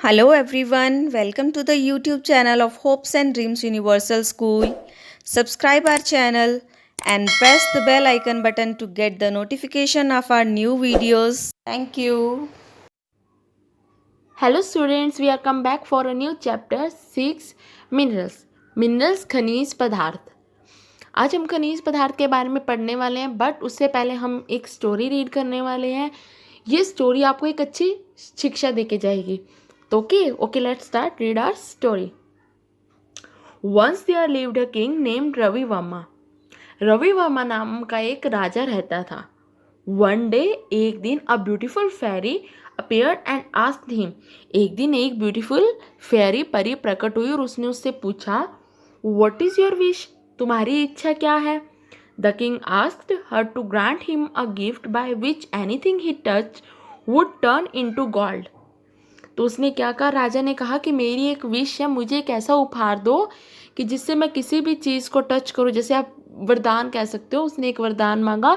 Hello everyone, welcome to the YouTube channel of Hopes and Dreams Universal School. Subscribe our channel and press the bell icon button to get the notification of our new videos. Thank you. Hello students, we are come back for a new chapter 6 minerals खनिज पदार्थ। आज हम खनिज पदार्थ के बारे में पढ़ने वाले हैं, बट उससे पहले हम एक स्टोरी रीड करने वाले हैं। ये स्टोरी आपको एक अच्छी शिक्षा देके जाएगी। तो okay let's start read our story. Once there lived a king named Ravi Varma. Ravi Varma नाम का एक राजा रहता था। वन डे, एक दिन, a beautiful fairy appeared and asked him. एक दिन एक ब्यूटीफुल फेरी परी प्रकट हुई और उसने उससे पूछा, व्हाट इज योर विश? तुम्हारी इच्छा क्या है? The king asked her to grant him a gift by which anything he touch would turn into gold. तो उसने क्या कहा? राजा ने कहा कि मेरी एक विश है, मुझे एक ऐसा उपहार दो कि जिससे मैं किसी भी चीज़ को टच करूं, जैसे आप वरदान कह सकते हो। उसने एक वरदान मांगा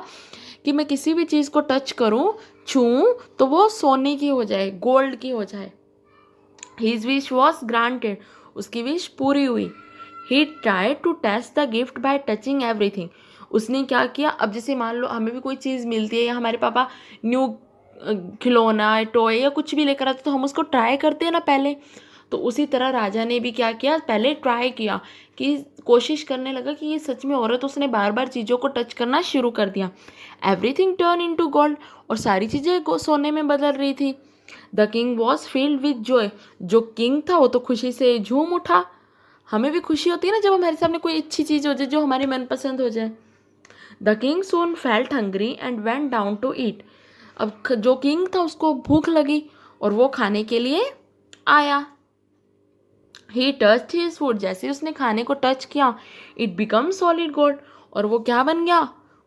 कि मैं किसी भी चीज़ को टच करूं, छूऊं, तो वो सोने की हो जाए, गोल्ड की हो जाए। His wish was granted. उसकी विश पूरी हुई। He try to test the gift by touching everything. उसने क्या किया? अब जैसे मान लो हमें भी कोई चीज़ मिलती है या हमारे पापा न्यू खिलौना, टॉय या कुछ भी लेकर आते तो हम उसको ट्राई करते हैं ना पहले। तो उसी तरह राजा ने भी क्या किया? पहले ट्राई किया, कि कोशिश करने लगा कि ये सच में हो रहा है। तो उसने बार बार चीज़ों को टच करना शुरू कर दिया। Everything turn into gold. और सारी चीज़ें सोने में बदल रही थी। The king was field with Joy. जो किंग था वो तो खुशी से झूम उठा। हमें भी खुशी होती है ना जब हमारे सामने कोई अच्छी चीज़ हो जाए जो हमारी मनपसंद हो जाए। The king soon felt hungry and went down to eat. अब जो किंग था उसको भूख लगी और वो खाने के लिए आया। ही टच्ड हिज फूड। जैसे ही उसने खाने को टच किया, इट बिकम सॉलिड गोल्ड। और वो क्या बन गया?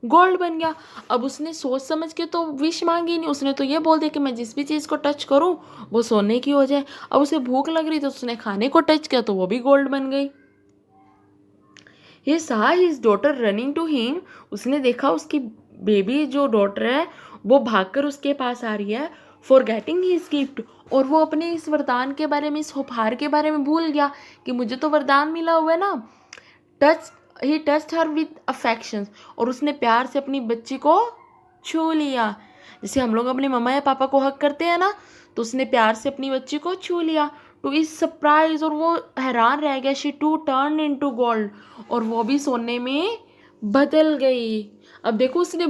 गोल्ड बन गया। अब उसने सोच समझ के तो विश मांगी नहीं, उसने तो ये बोल दिया कि मैं जिस भी चीज़ को टच करूं वो सोने की हो जाए। अब उसे भूख लग रही तो उसने खाने को टच किया तो वो भी गोल्ड बन गई। ही saw his daughter running to him। उसने देखा उसकी बेबी जो डॉटर है वो भागकर उसके पास आ रही है। Forgetting his gift. और वो अपने इस वरदान के बारे में, इस उपहार के बारे में भूल गया कि मुझे तो वरदान मिला हुआ है ना। Touch he touched her with affection. और उसने प्यार से अपनी बच्ची को छू लिया। जैसे हम लोग अपने मम्मा या पापा को हक करते हैं ना, तो उसने प्यार से अपनी बच्ची को छू लिया। To is surprise. और वो हैरान रह गया। She too turn into gold. और वो भी सोने में बदल गई। अब देखो, उसने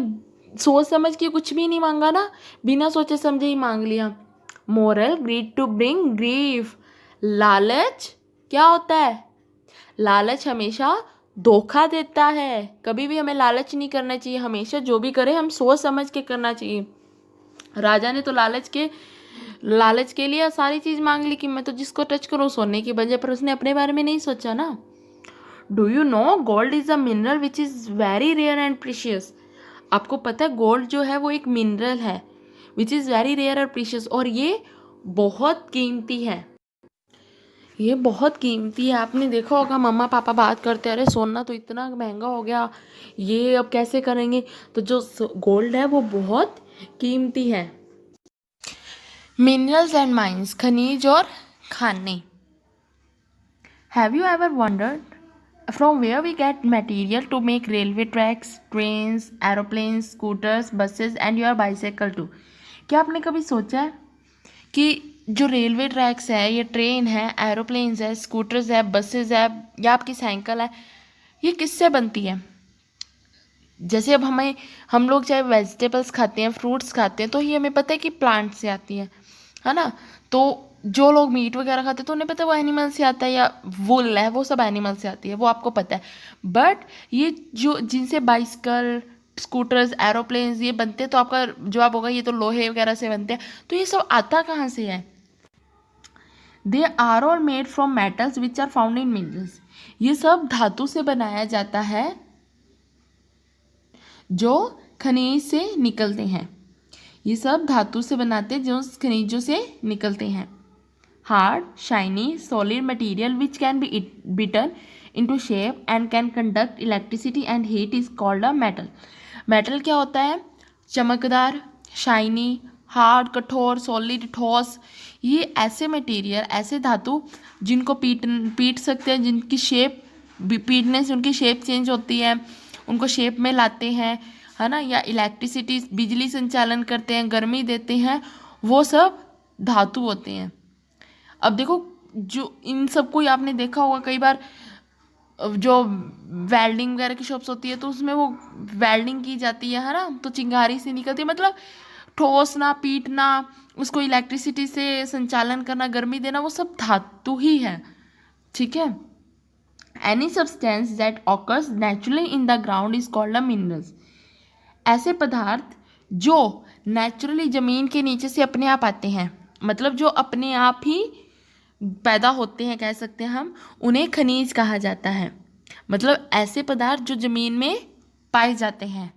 सोच समझ के कुछ भी नहीं मांगा ना, बिना सोचे समझे ही मांग लिया। Moral, greed to bring grief. लालच क्या होता है? लालच हमेशा धोखा देता है। कभी भी हमें लालच नहीं करना चाहिए। हमेशा जो भी करें हम सोच समझ के करना चाहिए। राजा ने तो लालच के लिए सारी चीज़ मांग ली कि मैं तो जिसको टच करूँ सोने की बन जाए, पर उसने अपने बारे में नहीं सोचा ना। Do you know gold is a mineral which is very rare and precious. आपको पता है गोल्ड जो है वो एक मिनरल है विच इज़ वेरी रेयर और प्रीशियस। और ये बहुत कीमती है। ये बहुत कीमती है। आपने देखा होगा मम्मा पापा बात करते, अरे सोना तो इतना महंगा हो गया, ये अब कैसे करेंगे? तो जो गोल्ड है वो बहुत कीमती है। मिनरल्स एंड माइंस, खनिज और खाने। Have you ever wondered from where we get material to make railway tracks, trains, aeroplanes, scooters, buses and your bicycle too. क्या आपने कभी सोचा है कि जो रेलवे ट्रैक्स है, ये ट्रेन है, एरोप्लेन्स है, स्कूटर्स है, बसेस है, या आपकी साइकिल है, ये किससे बनती है? जैसे अब हम लोग चाहे वेजिटेबल्स खाते हैं, फ्रूट्स खाते हैं, तो ये हमें पता है कि प्लांट से आती है ना। तो जो लोग मीट वगैरह खाते हैं तो उन्हें पता है वो एनिमल से आता है, या वुल है वो सब एनिमल से आती है, वो आपको पता है। बट ये जो जिनसे बाइसिकल, स्कूटर्स, एरोप्लेन्स ये बनते हैं, तो आपका जवाब होगा ये तो लोहे वगैरह से बनते हैं। तो ये सब आता कहाँ से है? They are all made from metals which are found in minerals. ये सब धातु से बनाया जाता है जो खनिज से निकलते हैं। ये सब धातु से बनाते हैं जो खनिजों से निकलते हैं। Hard, shiny, solid material which can be beaten into shape and can conduct electricity and heat is called a metal. Metal क्या होता है? चमकदार, शाइनी, हार्ड, कठोर, सॉलिड, ठोस। ये ऐसे मटेरियल, ऐसे धातु जिनको पीट सकते हैं, जिनकी शेप पीटने से उनकी शेप चेंज होती है, उनको शेप में लाते हैं, है ना, या इलेक्ट्रिसिटी बिजली संचालन करते हैं, गर्मी देते हैं, वो सब धातु होते हैं। अब देखो, जो इन सबको ही आपने देखा होगा कई बार, जो वेल्डिंग वगैरह की शॉप्स होती है तो उसमें वो वेल्डिंग की जाती है ना, तो चिंगारी सी निकलती है, मतलब ठोसना, पीटना, उसको इलेक्ट्रिसिटी से संचालन करना, गर्मी देना, वो सब धातु ही है। ठीक है। Any substance that occurs naturally in the ground is called a minerals. ऐसे पदार्थ जो नेचुरली जमीन के नीचे से अपने आप आते हैं, मतलब जो अपने आप ही पैदा होते हैं, कह सकते हैं हम, उन्हें खनिज कहा जाता है। मतलब ऐसे पदार्थ जो जमीन में पाए जाते हैं।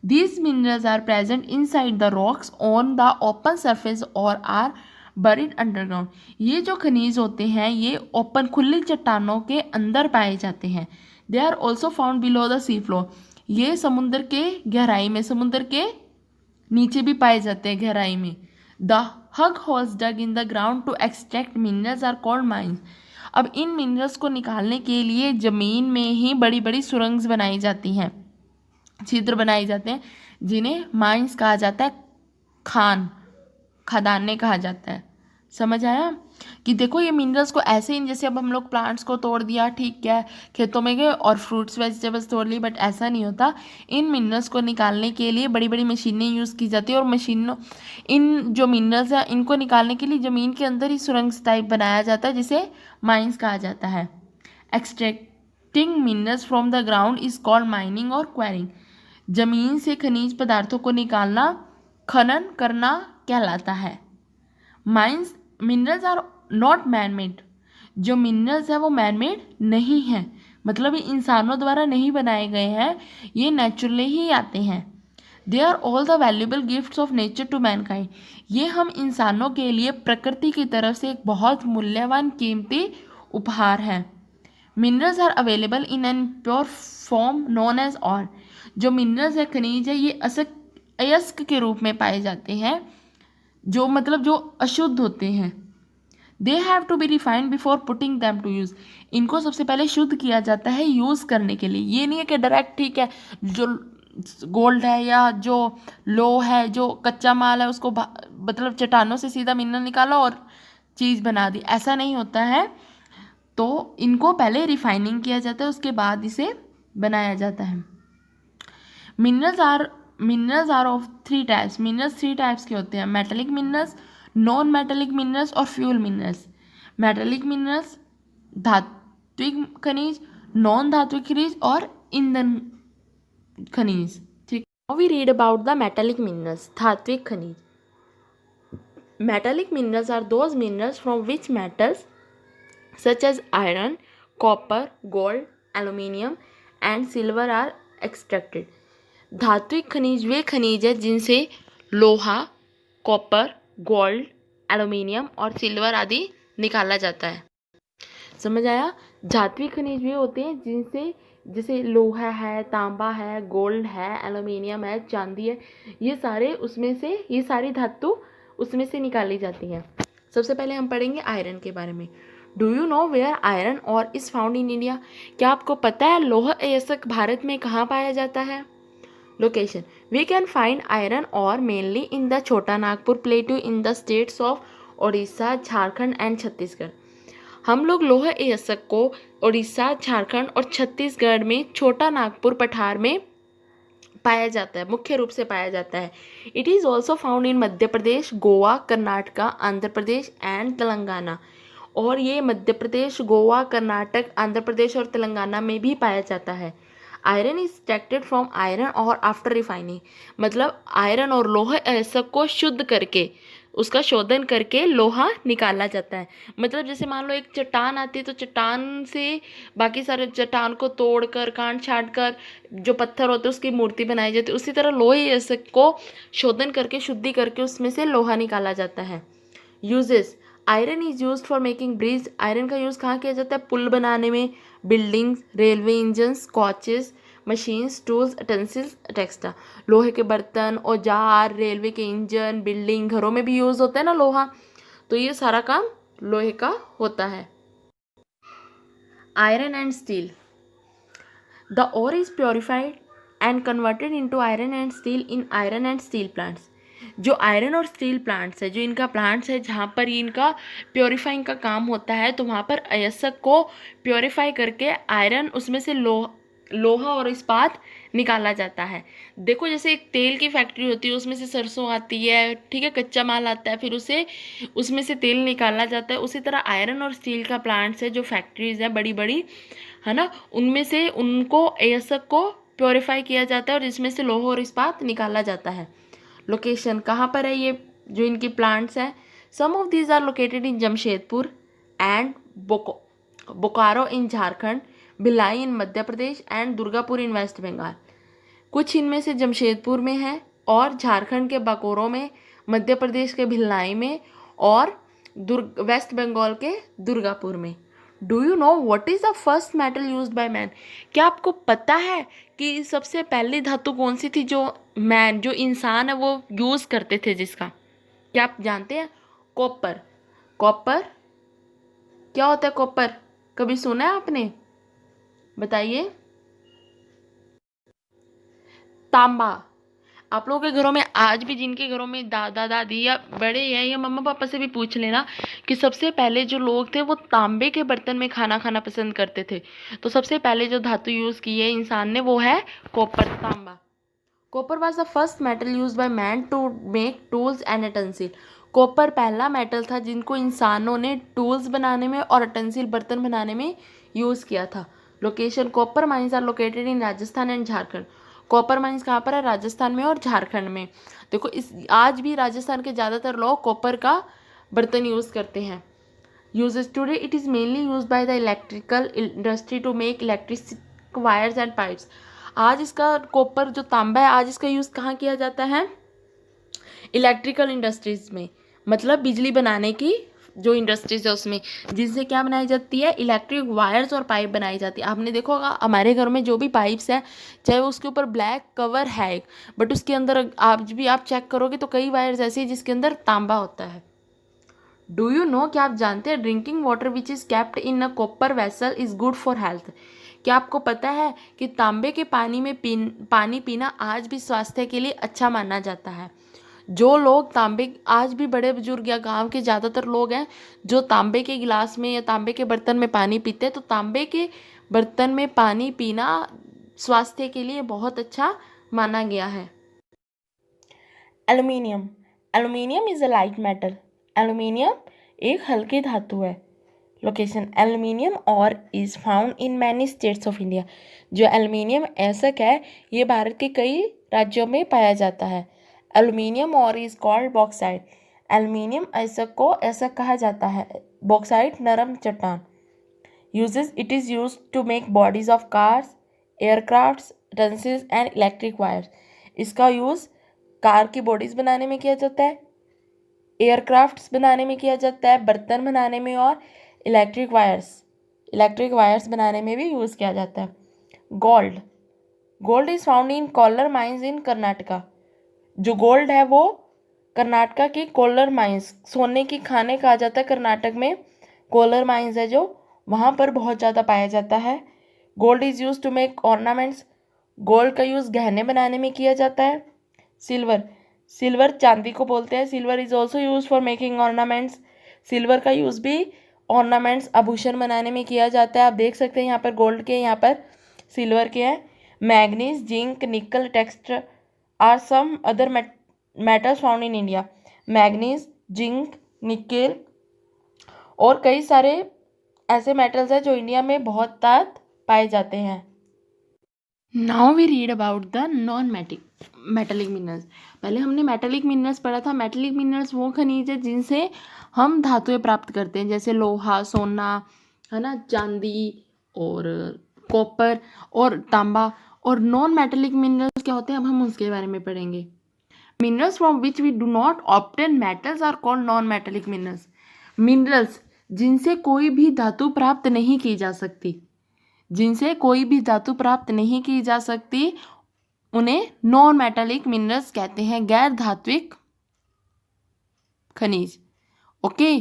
These minerals are present inside the rocks on the open surface or are buried underground. ये जो खनिज होते हैं ये ओपन खुली चट्टानों के अंदर पाए जाते हैं। They are also found below the sea floor. ये समुद्र के गहराई में, समुद्र के नीचे भी पाए जाते हैं, गहराई में। The hug holes dug in the ground to extract minerals are called mines. अब इन मिनरल्स को निकालने के लिए जमीन में ही बड़ी बड़ी सुरंग बनाई जाती हैं, छिद्र बनाए जाते हैं, जिन्हें माइंस कहा जाता है, खदानें कहा जाता है। समझ आया कि देखो ये मिनरल्स को ऐसे ही, जैसे अब हम लोग प्लांट्स को तोड़ दिया, ठीक है, खेतों में गए और फ्रूट्स वेजिटेबल्स तोड़ ली, बट ऐसा नहीं होता। इन मिनरल्स को निकालने के लिए बड़ी बड़ी मशीनें यूज़ की जाती है, और मशीनों, इन जो मिनरल्स हैं इनको निकालने के लिए ज़मीन के अंदर ही सुरंग टाइप बनाया जाता है, जिसे माइंस कहा जाता है। Extracting minerals from the ground is called mining और क्वेरिंग। जमीन से खनिज पदार्थों को निकालना खनन करना कहलाता है। Mines minerals are not man made. जो मिनरल्स है वो मैन मेड नहीं है, मतलब ये इंसानों द्वारा नहीं बनाए गए हैं, ये नेचुरली ही आते हैं। They are all the valuable gifts of nature to mankind. ये हम इंसानों के लिए प्रकृति की तरफ से एक बहुत मूल्यवान कीमती उपहार है। Minerals are available in an pure form known as ore. जो मिनरल्स है, खनिज है, ये अयस्क के रूप में पाए जाते हैं, जो मतलब जो अशुद्ध होते हैं। They have to be refined before putting them to use. इनको सबसे पहले शुद्ध किया जाता है यूज़ करने के लिए। ये नहीं है कि डायरेक्ट, ठीक है, जो गोल्ड है या जो लो है, जो कच्चा माल है, उसको मतलब चट्टानों से सीधा मिनरल निकाला और चीज़ बना दी, ऐसा नहीं होता है। तो इनको पहले रिफाइनिंग किया जाता है, उसके बाद इसे बनाया जाता है। Minerals are of 3 types. Minerals 3 types के होते हैं: metallic minerals, non metallic minerals और फ्यूल मिनरल्स। मेटेलिक मिनरल्स धात्विक खनिज, नॉन धात्विक खनिज और ईंधन खनिज। ठीक। Now we read about the metallic minerals, धात्विक खनिज। Metallic minerals are those minerals from which metals such as iron, copper, gold, aluminium and silver are extracted. धात्विक खनिज वे खनिज है जिनसे लोहा, कॉपर, गोल्ड, एल्यूमिनियम और सिल्वर आदि निकाला जाता है। समझ आया? धात्विक खनिज वे होते हैं जिनसे, जैसे लोहा है, तांबा है, गोल्ड है, एल्यूमिनियम है, चांदी है, ये सारे उसमें से, ये सारी धातु उसमें से निकाली जाती हैं। सबसे पहले हम पढ़ेंगे आयरन के बारे में। Do you know where iron ore is found in India? क्या आपको पता है लौह अयस्क भारत में कहाँ पाया जाता है? Location: we can find iron ore mainly in the Chota Nagpur plateau in the states of Odisha, Jharkhand and Chhattisgarh. हम लोग लौह अयस्क को ओडिशा, झारखंड और छत्तीसगढ़ में छोटा नागपुर पठार में पाया जाता है, मुख्य रूप से पाया जाता है। It is also found in Madhya Pradesh, Goa, Karnataka, Andhra Pradesh and Telangana. और ये मध्य प्रदेश, गोवा, कर्नाटक, आंध्र प्रदेश और तेलंगाना में भी पाया जाता है। Iron is extracted from iron और आफ्टर रिफाइनिंग। मतलब आयरन और लोहा अयस्क को शुद्ध करके, उसका शोधन करके लोहा निकाला जाता है। मतलब जैसे मान लो एक चट्टान आती है तो चट्टान से बाकी सारे चट्टान को तोड़कर, काट छाट कर जो पत्थर होते हैं उसकी मूर्ति बनाई जाती है। उसी तरह लोहे अयस्क को शोधन करके, शुद्धि करके उसमें से लोहा निकाला जाता है। Uses: iron is use for making bridge. Iron का यूज़ कहाँ किया जाता है? पुल बनाने में, buildings, railway engines, coaches, machines, tools, utensils, टेक्सटा। लोहे के बर्तन, औजार, रेलवे के इंजन, बिल्डिंग, घरों में भी यूज़ होता है ना लोहा, तो ये सारा काम लोहे का होता है। Iron and steel, the ore is purified and converted into iron and steel in iron and steel plants. जो आयरन और स्टील प्लांट्स है, जो इनका प्लांट्स है जहाँ पर इनका प्योरीफाइंग का काम होता है, तो वहाँ पर अयस्क को प्योरीफाई करके आयरन उसमें से लोहा और इस्पात निकाला जाता है। देखो जैसे एक तेल की फैक्ट्री होती है, उसमें से सरसों आती है, ठीक है, कच्चा माल आता है, फिर उसमें से तेल निकाला जाता है। उसी तरह आयरन और स्टील का प्लांट्स है, जो फैक्ट्रीज है बड़ी बड़ी, है ना, उनमें से उनको अयस्क को प्योरीफाई किया जाता है और इसमें से लोहा और इस्पात निकाला जाता है। लोकेशन कहाँ पर है ये जो इनकी प्लांट्स हैं? Some of these are located in Jamshedpur and Bokaro in Jharkhand, Bhilai in Madhya Pradesh and Durgapur in West Bengal. कुछ इनमें से जमशेदपुर में है और झारखंड के बोकारो में, मध्य प्रदेश के भिलाई में और वेस्ट बंगाल के दुर्गापुर में। Do you know what is the first metal used by man? क्या आपको पता है कि सबसे पहली धातु कौन सी थी जो इंसान है वो यूज़ करते थे जिसका? क्या आप जानते हैं? कॉपर। कॉपर क्या होता है? कॉपर कभी सुना है आपने? बताइए। तांबा। आप लोगों के घरों में आज भी, जिनके घरों में दादा दादी या बड़े हैं या मम्मा पापा से भी पूछ लेना कि सबसे पहले जो लोग थे वो तांबे के बर्तन में खाना खाना पसंद करते थे, तो सबसे पहले जो धातु यूज़ की है इंसान ने वो है कॉपर, तांबा। Copper was the first metal use by man to make tools and utensil. Copper पहला मेटल था जिनको इंसानों ने टूल्स बनाने में और अटेंसिल बर्तन बनाने में यूज़ किया था। Location, copper mines are located in Rajasthan and Jharkhand. Copper mines कहाँ पर है? राजस्थान में और झारखंड में। देखो आज भी राजस्थान के ज़्यादातर लोग कॉपर का बर्तन यूज़ करते हैं। Uses today it is mainly use by the electrical industry to make electric wires and pipes. आज इसका कॉपर जो तांबा है, आज इसका यूज़ कहाँ किया जाता है? इलेक्ट्रिकल इंडस्ट्रीज में, मतलब बिजली बनाने की जो इंडस्ट्रीज है उसमें, जिनसे क्या बनाई जाती है? इलेक्ट्रिक वायर्स और पाइप बनाई जाती है। आपने देखा होगा हमारे घर में जो भी पाइप्स है, चाहे उसके ऊपर ब्लैक कवर है बट उसके अंदर आज भी आप चेक करोगे तो कई वायर्स ऐसी हैं जिसके अंदर तांबा होता है। डू यू नो, क्या आप जानते हैं drinking water which is kept in a copper vessel is good for health? क्या आपको पता है कि तांबे के पानी में पानी पीना आज भी स्वास्थ्य के लिए अच्छा माना जाता है? जो लोग तांबे, आज भी बड़े बुजुर्ग या गांव के ज़्यादातर लोग हैं जो तांबे के गिलास में या तांबे के बर्तन में पानी पीते हैं, तो तांबे के बर्तन में पानी पीना स्वास्थ्य के लिए बहुत अच्छा माना गया है। Aluminium. Aluminium is a light metal. Aluminium एक हल्की धातु है। Location, aluminium ore is found in many states of India. जो एल्युमिनियम ऐसक है ये भारत के कई राज्यों में पाया जाता है। Aluminium ore is called bauxite. Aluminium ऐसक को ऐसक कहा जाता है। बॉक्साइट नरम चट्टान। Uses, it is use to make bodies of cars, aircrafts, utensils and electric wires. इसका यूज़ कार की बॉडीज़ बनाने में किया जाता है, एयरक्राफ्ट्स बनाने में किया जाता है, बर्तन बनाने में और इलेक्ट्रिक वायर्स बनाने में भी यूज़ किया जाता है। Gold. Gold is found in Kohler mines इन कर्नाटका। जो गोल्ड है वो कर्नाटका की कोल्लर माइंस, सोने की खाने कहा जाता है कर्नाटक में, कोल्लर माइंस है जो वहाँ पर बहुत ज़्यादा पाया जाता है। Gold is use to make ornaments. Gold का यूज़ गहने बनाने में किया जाता है। सिल्वर चांदी को बोलते हैं। Silver is also use for making ornaments. Silver का यूज़ भी ऑर्नामेंट्स, आभूषण बनाने में किया जाता है। आप देख सकते हैं यहाँ पर गोल्ड के, यहाँ पर सिल्वर के हैं। मैग्नीज, जिंक, निकल, टेक्सटर are some other metals found in India. Manganese, zinc, nickel और कई सारे ऐसे मेटल्स हैं जो इंडिया में बहुत पाए जाते हैं। Now we read about the non metallic minerals. पहले हमने मेटेलिक मिनरल्स पढ़ा था। मेटेलिक मिनरल्स वो खनिज है जिनसे हम धातुएं प्राप्त करते हैं, जैसे लोहा, सोना, है ना, चांदी और कॉपर और तांबा। और नॉन मेटेलिक मिनरल्स क्या होते हैं, अब हम उसके बारे में पढ़ेंगे। Minerals from which we do not obtain metals are called non metallic minerals. Minerals जिनसे कोई भी धातु प्राप्त नहीं की जा सकती, जिनसे कोई भी धातु प्राप्त नहीं की जा सकती, उन्हें नॉन मेटेलिक मिनरल्स कहते हैं, गैर धात्विक खनिज। Okay,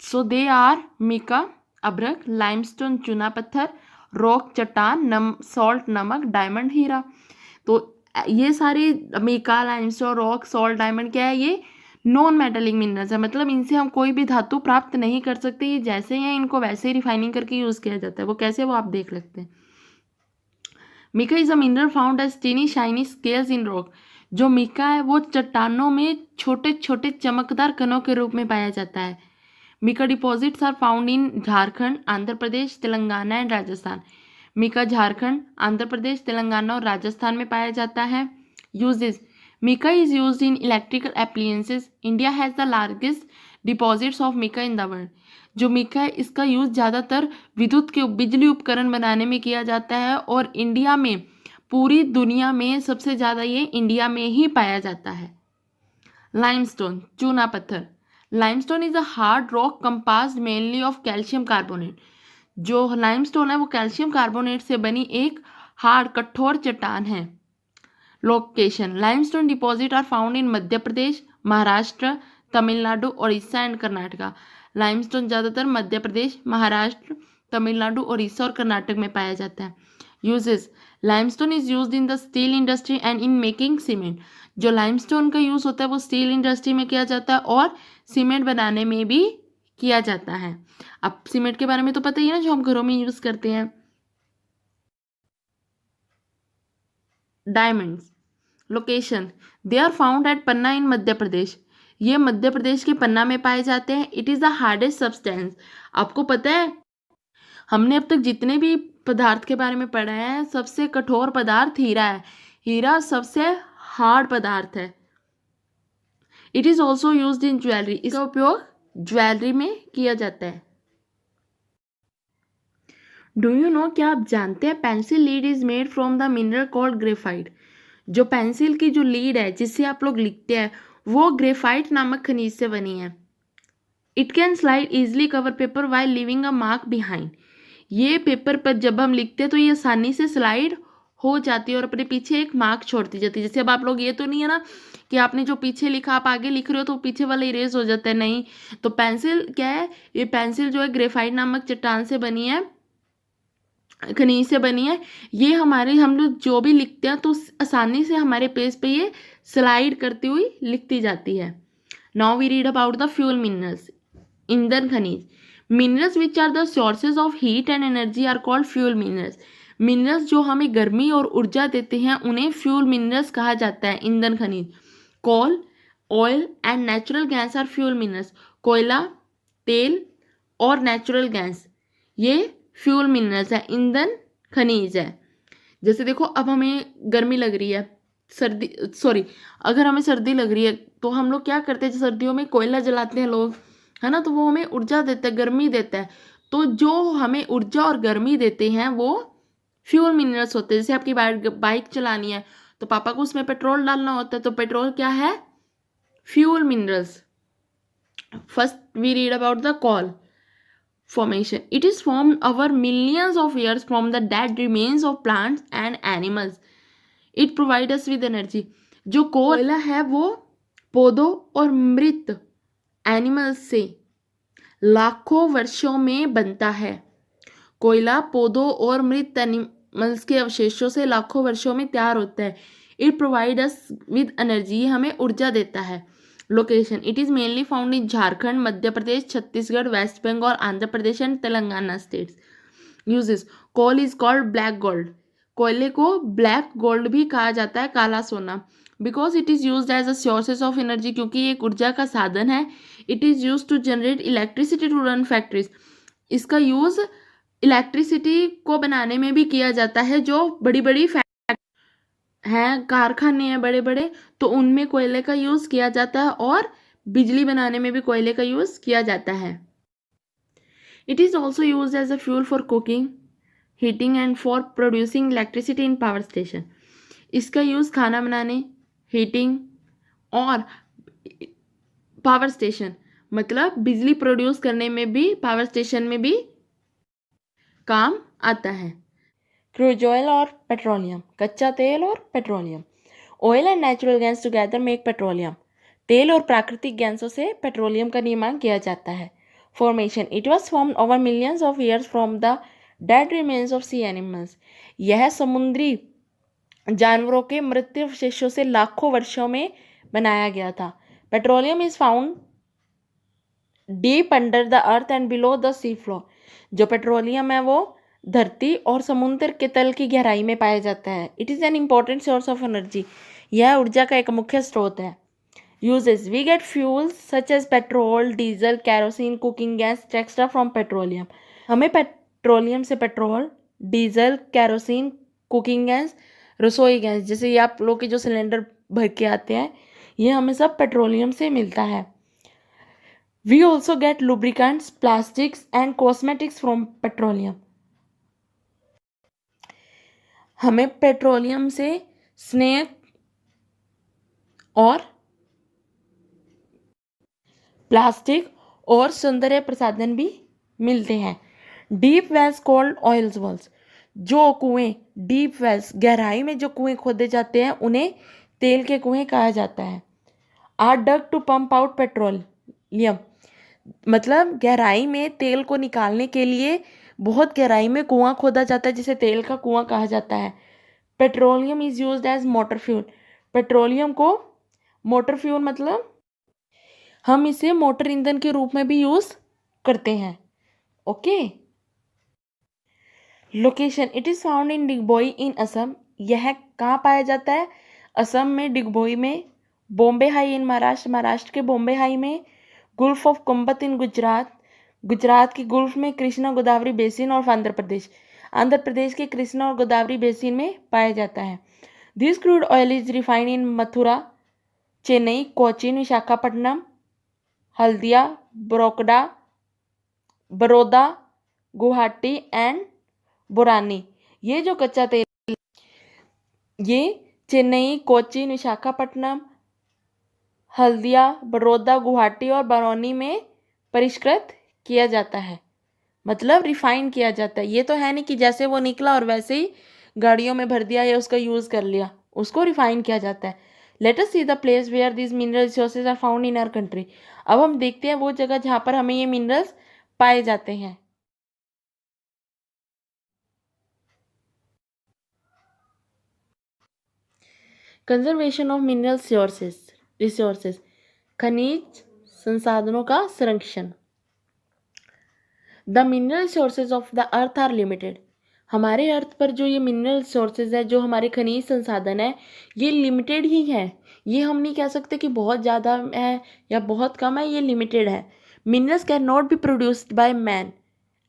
so they are mica अभ्रक, लाइमस्टोन चूना पत्थर, रॉक चट्टान, सॉल्ट नमक, डायमंड हीरा। तो ये सारी mica, limestone, rock, salt, diamond क्या है, ये नॉन मेटेलिक मिनरल्स है, मतलब इनसे हम कोई भी धातु प्राप्त नहीं कर सकते। ये जैसे हैं इनको वैसे ही रिफाइनिंग करके यूज़ किया जाता है। वो कैसे, वो आप देख सकते हैं। Mica is a mineral found as tiny shiny scales in rock. जो मिका है वो चट्टानों में छोटे छोटे चमकदार कणों के रूप में पाया जाता है। Mica deposits are found in Jharkhand, Andhra Pradesh, Telangana and Rajasthan. Mica Jharkhand, Andhra Pradesh, Telangana और राजस्थान में पाया जाता है। Uses, mica is used in electrical appliances. India has the largest deposits of mica in the world. जो मिका है इसका यूज़ ज़्यादातर विद्युत के बिजली उपकरण बनाने में किया जाता है और इंडिया में, पूरी दुनिया में सबसे ज़्यादा ये इंडिया में ही पाया जाता है। लाइमस्टोन चूना पत्थर। Limestone is a hard rock composed mainly of calcium carbonate. जो लाइमस्टोन है वो कैल्शियम कार्बोनेट से बनी एक हार्ड कठोर चट्टान है। Location, limestone deposit are found in Madhya Pradesh, Maharashtra, Tamil Nadu, Orissa and Karnataka. Limestone ज़्यादातर मध्य प्रदेश, महाराष्ट्र, तमिलनाडु, उड़ीसा और कर्नाटक में पाया जाता है। Uses, limestone is used in the steel industry and in making cement. जो लाइमस्टोन का यूज़ होता है वो स्टील इंडस्ट्री में किया जाता है और सीमेंट बनाने में भी किया जाता है। अब सीमेंट के बारे में तो पता ही है ना, जो हम घरों में यूज़ करते हैं। Diamonds. Location, they are found at Panna in Madhya Pradesh. ये मध्य प्रदेश के पन्ना में पाए जाते हैं। It is the hardest substance. आपको पता है हमने अब तक जितने भी पदार्थ के बारे में पढ़ा है, सबसे कठोर पदार्थ हीरा है। हीरा सबसे हार्ड पदार्थ है। It is also used in jewellery. इसका उपयोग ज्वेलरी में किया जाता है। डू यू नो, क्या आप जानते हैं pencil lead is made from the mineral called graphite. जो पेंसिल की जो लीड है जिससे आप लोग लिखते हैं वो ग्रेफाइट नामक खनिज से बनी है। It can slide easily cover paper while living a mark behind. ये पेपर पर जब हम लिखते हैं तो ये आसानी से स्लाइड हो जाती है और अपने पीछे एक मार्क छोड़ती जाती है। जैसे अब आप लोग, ये तो नहीं है ना कि आपने जो पीछे लिखा आप आगे लिख रहे हो तो पीछे वाला इरेज हो जाता है, नहीं। तो पेंसिल क्या है, ये पेंसिल जो है ग्रेफाइट नामक चट्टान से बनी है, खनिज से बनी है। ये हमारे, हम लोग जो भी लिखते हैं तो आसानी से हमारे पेज पे ये स्लाइड करती हुई लिखती जाती है। Now we read about the fuel minerals. ईंधन खनिज। Minerals which are the sources of heat and energy are called fuel minerals. Minerals जो हमें गर्मी और ऊर्जा देते हैं उन्हें फ्यूल मिनरल्स कहा जाता है। ईंधन खनिज। Coal, oil and natural gas are fuel minerals. कोयला, तेल और नेचुरल गैस ये फ्यूल मिनरल्स है, ईंधन खनिज है। जैसे देखो अब हमें गर्मी लग रही है, अगर हमें सर्दी लग रही है तो हम लोग क्या करते हैं, सर्दियों में कोयला जलाते हैं लोग, है ना। तो वो हमें ऊर्जा देता है, गर्मी देता है। तो जो हमें ऊर्जा और गर्मी देते हैं वो फ्यूल मिनरल्स होते हैं। जैसे आपकी बाइक चलानी है तो पापा को उसमें पेट्रोल डालना होता है, तो पेट्रोल क्या है, fuel minerals. First we read about the coal formation. It is formed over millions of years from the dead remains of plants and animals. It provides us with energy. जो कोयला है वो पौधों और मृत एनिमल्स से लाखों वर्षों में बनता है। कोयला पौधों और मृत एनिमल्स के अवशेषों से लाखों वर्षों में तैयार होता है। It provide us with energy, हमें ऊर्जा देता है। Location, it is mainly found in Jharkhand, Madhya Pradesh, Chhattisgarh, West Bengal, Andhra Pradesh and Telangana states. Uses, coal is called black gold. कोयले को ब्लैक गोल्ड भी कहा जाता है, काला सोना। Because it is use as a sources of energy, क्योंकि ये एक ऊर्जा का साधन है। It is use to generate electricity to run factories. इसका यूज़ इलेक्ट्रिसिटी को बनाने में भी किया जाता है। जो बड़ी बड़ी हैं, कारखाने हैं बड़े बड़े, तो उनमें कोयले का यूज़ किया जाता है और बिजली बनाने में भी कोयले का यूज़ किया जाता है। It is also use as a fuel for cooking, heating and for producing electricity in power station. इसका यूज़ खाना बनाने, हीटिंग और पावर स्टेशन मतलब बिजली प्रोड्यूस करने में भी, पावर स्टेशन में भी काम आता है। क्रूड ऑयल और पेट्रोलियम, कच्चा तेल और petroleum. Oil and natural gas together make petroleum. तेल और प्राकृतिक गैसों से पेट्रोलियम का निर्माण किया जाता है। Formation, it was formed over millions of years from the dead remains of sea animals. यह समुद्री जानवरों के मृत अवशेषों से लाखों वर्षों में बनाया गया था। Petroleum is found deep under the earth and below the sea floor. जो पेट्रोलियम है वो धरती और समुद्र के तल की गहराई में पाया जाता है। It is an important source of energy. यह ऊर्जा का एक मुख्य स्रोत है। Uses, we get fuels such as petrol, diesel, kerosene, cooking gas etcetera from petroleum. हमें पेट्रोलियम से petrol, diesel, kerosene, cooking gas, रसोई गैस, जैसे ये आप लोग के जो सिलेंडर भर के आते हैं, ये हमें सब पेट्रोलियम से मिलता है। We also get lubricants, plastics and cosmetics from petroleum. हमें पेट्रोलियम से स्नेक और प्लास्टिक और सौंदर्य प्रसाधन भी मिलते हैं। Deep wells called oil wells. जो कुएं, डीप वेल्स, गहराई में जो कुएं खोदे जाते हैं उन्हें तेल के कुएं कहा जाता है। Are dug to pump out petroleum, मतलब गहराई में तेल को निकालने के लिए बहुत गहराई में कुआं खोदा जाता है जिसे तेल का कुआं कहा जाता है। Petroleum is used as motor fuel. Petroleum को मोटर फ्यूल मतलब हम इसे मोटर ईंधन के रूप में भी यूज करते हैं। Okay. Location, it is found in Digboi in Assam. यह कहाँ पाया जाता है? असम में डिगबोई में, बॉम्बे हाई इन महाराष्ट्र, महाराष्ट्र के बॉम्बे हाई में, gulf of Khambhat in Gujarat, Gujarat की गुल्फ में, कृष्णा गोदावरी बेसिन और आंध्र प्रदेश, आंध्र प्रदेश के कृष्णा और गोदावरी बेसिन में पाया जाता है। This crude oil is refined in Mathura, Chennai, Cochin, Visakhapatnam, Haldia, Baroda, Guwahati and Barauni. ये जो कच्चा तेल ये चेन्नई, कोचीन, विशाखापट्टनम, हल्दिया, बड़ौदा, गुवाहाटी और बरौनी में परिष्कृत किया जाता है, मतलब रिफाइन किया जाता है। ये तो है नहीं कि जैसे वो निकला और वैसे ही गाड़ियों में भर दिया या उसका यूज़ कर लिया, उसको रिफाइन किया जाता है। Let us see the place where this mineral resources are found in our country. अब हम देखते हैं वो जगह जहाँ पर हमें ये मिनरल्स पाए जाते हैं। कंजर्वेशन ऑफ मिनरल रिसोर्सेज, खनिज संसाधनों का संरक्षण। The mineral resources of the earth are limited. हमारे अर्थ पर जो ये मिनरल रिसोर्सेज है, जो हमारे खनिज संसाधन है, ये लिमिटेड ही है। ये हम नहीं कह सकते कि बहुत ज़्यादा है या बहुत कम है, ये लिमिटेड है। Minerals can not be produced by man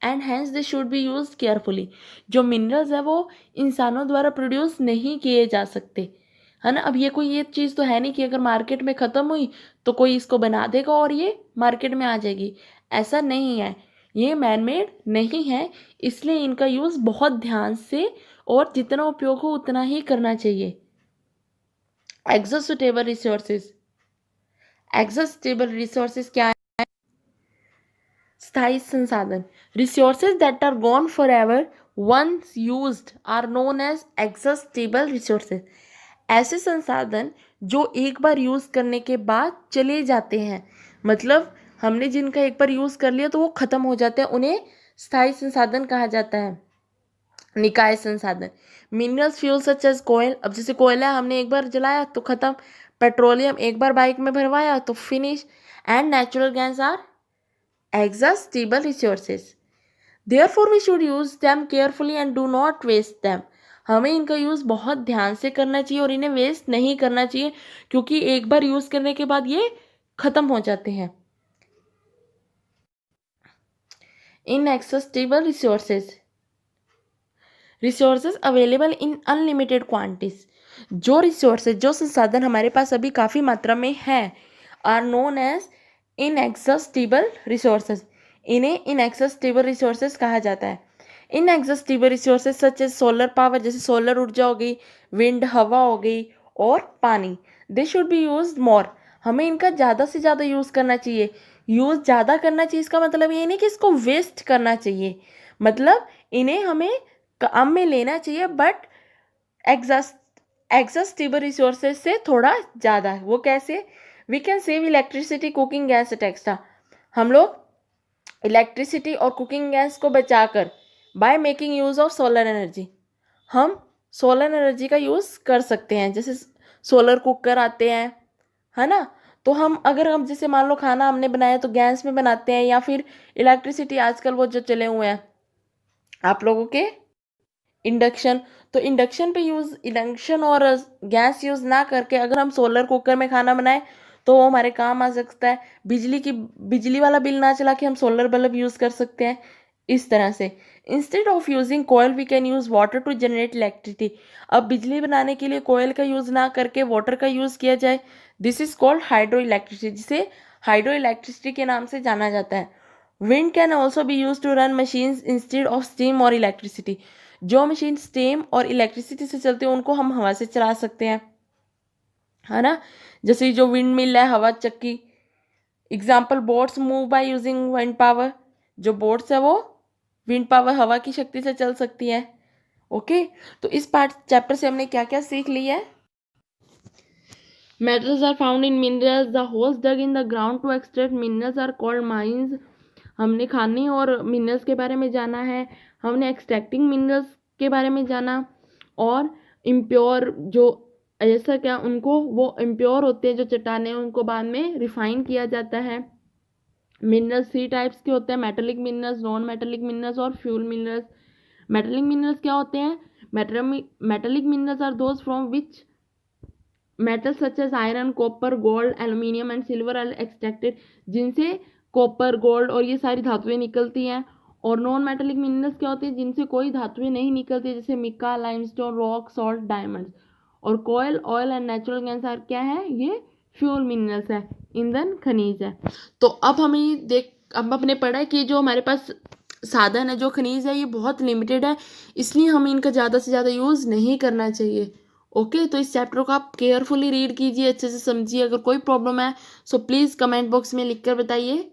and hence they should be use carefully. जो मिनरल्स है वो इंसानों द्वारा प्रोड्यूस नहीं किए जा सकते, है ना। अब ये कोई ये चीज़ तो है नहीं कि अगर मार्केट में ख़त्म हुई तो कोई इसको बना देगा और ये मार्केट में आ जाएगी, ऐसा नहीं है। ये मैनमेड नहीं है, इसलिए इनका यूज़ बहुत ध्यान से और जितना उपयोग हो उतना ही करना चाहिए। एग्जॉस्टेबल रिसोर्सेज, एग्जॉस्टेबल रिसोर्सेज क्या है? स्थायी संसाधन। Resources that are gone for ever once used are known as exhaustible resources. ऐसे संसाधन जो एक बार यूज़ करने के बाद चले जाते हैं, मतलब हमने जिनका एक बार यूज़ कर लिया तो वो ख़त्म हो जाते हैं, उन्हें स्थायी संसाधन कहा जाता है। निकाय संसाधन, मिनरल्स, फ्यूल सच एज कोयल। अब जैसे कोयला हमने एक बार जलाया तो ख़त्म, पेट्रोलियम एक बार बाइक में भरवाया तो finish, and natural gas are exhaustible resources. Therefore we should use them carefully and do not waste them. हमें इनका यूज़ बहुत ध्यान से करना चाहिए और इन्हें वेस्ट नहीं करना चाहिए, क्योंकि एक बार यूज़ करने के बाद ये ख़त्म हो जाते हैं। Inexhaustible resources available in unlimited quantities. जो रिसोर्सेज, जो संसाधन हमारे पास अभी काफ़ी मात्रा में है, are known as inexhaustible resources. इन्हें इनएग्जॉस्टेबल रिसोर्सेज कहा जाता है। Inexhaustible resources such as solar power, जैसे सोलर ऊर्जा हो गई, विंड हवा हो गई, और पानी। They should be use more. हमें इनका ज़्यादा से ज़्यादा यूज़ करना चाहिए। यूज़ ज़्यादा करना चाहिए इसका मतलब ये नहीं कि इसको वेस्ट करना चाहिए, मतलब इन्हें हमें काम में लेना चाहिए, बट एग्जॉस्टेबल रिसोर्सेज से थोड़ा ज़्यादा। वो कैसे? We can save electricity cooking gas etcetera. हम लोग इलेक्ट्रिसिटी और कुकिंग गैस को बचाकर by making use of solar energy, हम सोलर एनर्जी का यूज़ कर सकते हैं। जैसे सोलर कुकर आते हैं, है ना, तो हम जैसे मान लो खाना हमने बनाया तो गैस में बनाते हैं, या फिर इलेक्ट्रिसिटी आजकल वो जो चले हुए हैं आप लोगों के इंडक्शन, तो इंडक्शन और गैस यूज़ ना करके अगर हम सोलर कुकर में खाना बनाएं तो वो हमारे काम आ सकता है। बिजली वाला बिल ना चला के हम सोलर बल्ब यूज़ कर सकते हैं। इस तरह से instead of using coal we can use water to generate electricity. अब बिजली बनाने के लिए कोयल का यूज़ ना करके वाटर का यूज़ किया जाए। This is called hydro electricity, जिसे हाइड्रो इलेक्ट्रिसिटी के नाम से जाना जाता है। Wind can also be use to run machines instead of steam और इलेक्ट्रिसिटी। जो मशीन स्टीम और इलेक्ट्रिसिटी से चलती है उनको हम हवा से चला सकते हैं, है ना। जैसे जो विंड मिल है, हवा चक्की। Example, boats move by using wind power. जो बोट्स है वो विंड पावर, हवा की शक्ति से चल सकती है। ओके, तो इस चैप्टर से हमने क्या क्या सीख लिया है। Metals are found in minerals, the holes dug in the ground to extract minerals are called mines. हमने खाने और मिनरल्स के बारे में जाना है, हमने एक्सट्रैक्टिंग मिनरल्स के बारे में जाना, और इम्प्योर जो ऐसा क्या उनको वो इम्प्योर होते हैं जो चट्टानें, उनको बाद में रिफाइन किया जाता है। मिनरल्स 3 टाइप्स के होते हैं, metallic minerals, non metallic minerals और फ्यूल मिनरल्स। मेटेलिक मिनरल्स क्या होते हैं? Metallic minerals are those from which metal such as iron, copper, gold, aluminium and silver are extracted, जिनसे कॉपर, गोल्ड और ये सारी धातुएं निकलती हैं। और नॉन मेटेलिक मिनरल्स क्या होते हैं? जिनसे कोई धातुएं नहीं निकलती, जैसे mica, limestone, rock, salt, diamonds. और coal, oil and natural gas are क्या है? ये फ्यूल मिनरल्स है, ईंधन खनिज है। तो अब हमने पढ़ा कि जो हमारे पास साधन है, जो खनिज है, ये बहुत लिमिटेड है, इसलिए हमें इनका ज़्यादा से ज़्यादा यूज़ नहीं करना चाहिए। ओके, तो इस चैप्टर को आप केयरफुली रीड कीजिए, अच्छे से समझिए। अगर कोई प्रॉब्लम है सो प्लीज़ कमेंट बॉक्स में लिख कर बताइए।